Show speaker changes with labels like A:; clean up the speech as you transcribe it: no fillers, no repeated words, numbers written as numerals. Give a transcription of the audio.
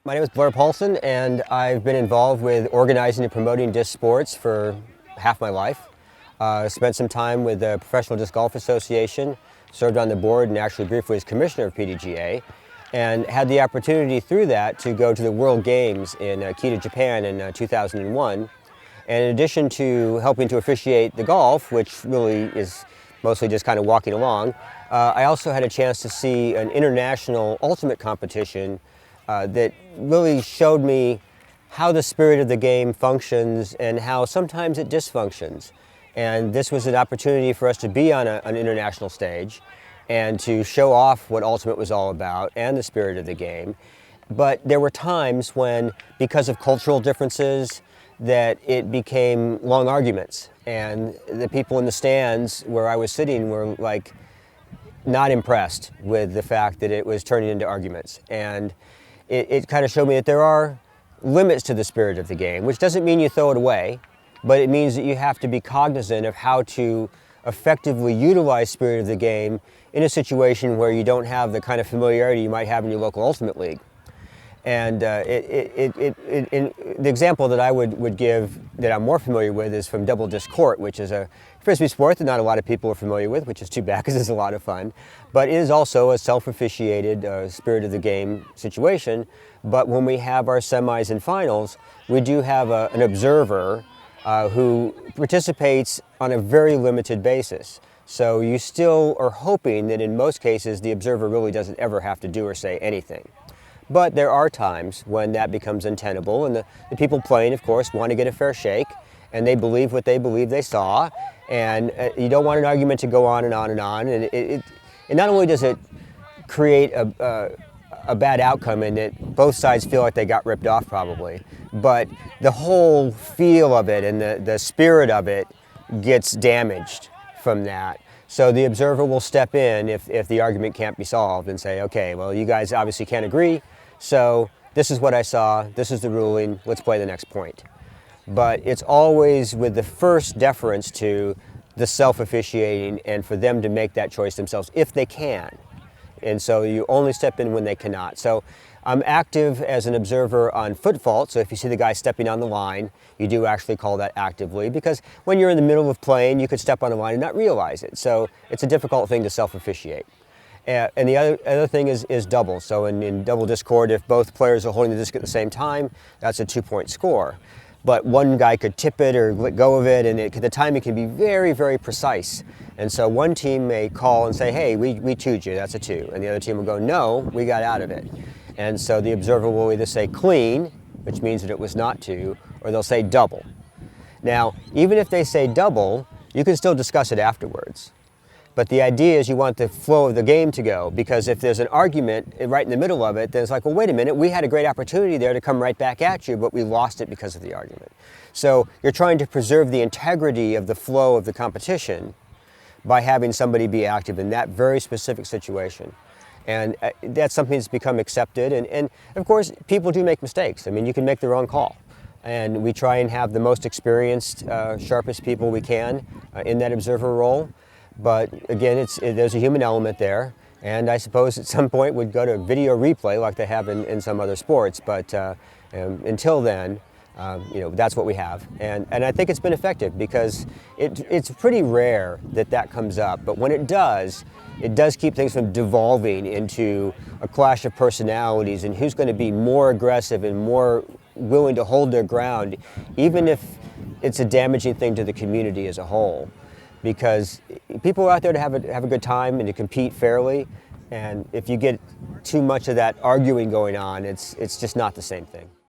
A: My name is Blair Paulsen, and I've been involved with organizing and promoting disc sports for half my life. Spent some time with the Professional Disc Golf Association, served on the board and actually briefly as commissioner of PDGA, and had the opportunity through that to go to the World Games in Kita, Japan in 2001. And in addition to helping to officiate the golf, which really is mostly just kind of walking along, I also had a chance to see an international ultimate competition that really showed me how the spirit of the game functions and how sometimes it dysfunctions. And this was an opportunity for us to be on an international stage and to show off what ultimate was all about and the spirit of the game. But there were times when, because of cultural differences, that it became long arguments, and the people in the stands where I was sitting were like not impressed with the fact that it was turning into arguments. And it kind of showed me that there are limits to the spirit of the game, which doesn't mean you throw it away, but it means that you have to be cognizant of how to effectively utilize spirit of the game in a situation where you don't have the kind of familiarity you might have in your local Ultimate League. And the example that I would give that I'm more familiar with is from double disc court, which is a frisbee sport that not a lot of people are familiar with, which is too bad because it's a lot of fun. But it is also a self-officiated spirit of the game situation. But when we have our semis and finals, we do have an observer who participates on a very limited basis. So you still are hoping that in most cases the observer really doesn't ever have to do or say anything. But there are times when that becomes untenable, and the people playing, of course, want to get a fair shake, and they believe what they believe they saw, and you don't want an argument to go on and on and on. And it not only does it create a bad outcome in that both sides feel like they got ripped off probably, but the whole feel of it and the spirit of it gets damaged from that. So the observer will step in if the argument can't be solved and say, okay, well, you guys obviously can't agree, so this is what I saw, this is the ruling, let's play the next point. But it's always with the first deference to the self-officiating and for them to make that choice themselves if they can. And so you only step in when they cannot. So I'm active as an observer on foot fault, so if you see the guy stepping on the line, you do actually call that actively, because when you're in the middle of playing, you could step on a line and not realize it. So it's a difficult thing to self-officiate. And the other thing is double. So in double disc court, if both players are holding the disc at the same time, that's a 2-point score. But one guy could tip it or let go of it, and the timing can be very, very precise. And so one team may call and say, hey, we 2'd you, that's a 2. And the other team will go, no, we got out of it. And so the observer will either say clean, which means that it was not 2, or they'll say double. Now, even if they say double, you can still discuss it afterwards. But the idea is you want the flow of the game to go, because if there's an argument right in the middle of it, then it's like, well, wait a minute, we had a great opportunity there to come right back at you, but we lost it because of the argument. So you're trying to preserve the integrity of the flow of the competition by having somebody be active in that very specific situation. And that's something that's become accepted. And of course, people do make mistakes. I mean, you can make the wrong call. And we try and have the most experienced, sharpest people we can in that observer role. But again, there's a human element there. And I suppose at some point we'd go to video replay like they have in some other sports. But until then, that's what we have. And I think it's been effective because it's pretty rare that comes up. But when it does keep things from devolving into a clash of personalities and who's going to be more aggressive and more willing to hold their ground, even if it's a damaging thing to the community as a whole. Because people are out there to have a good time and to compete fairly. And if you get too much of that arguing going on, it's just not the same thing.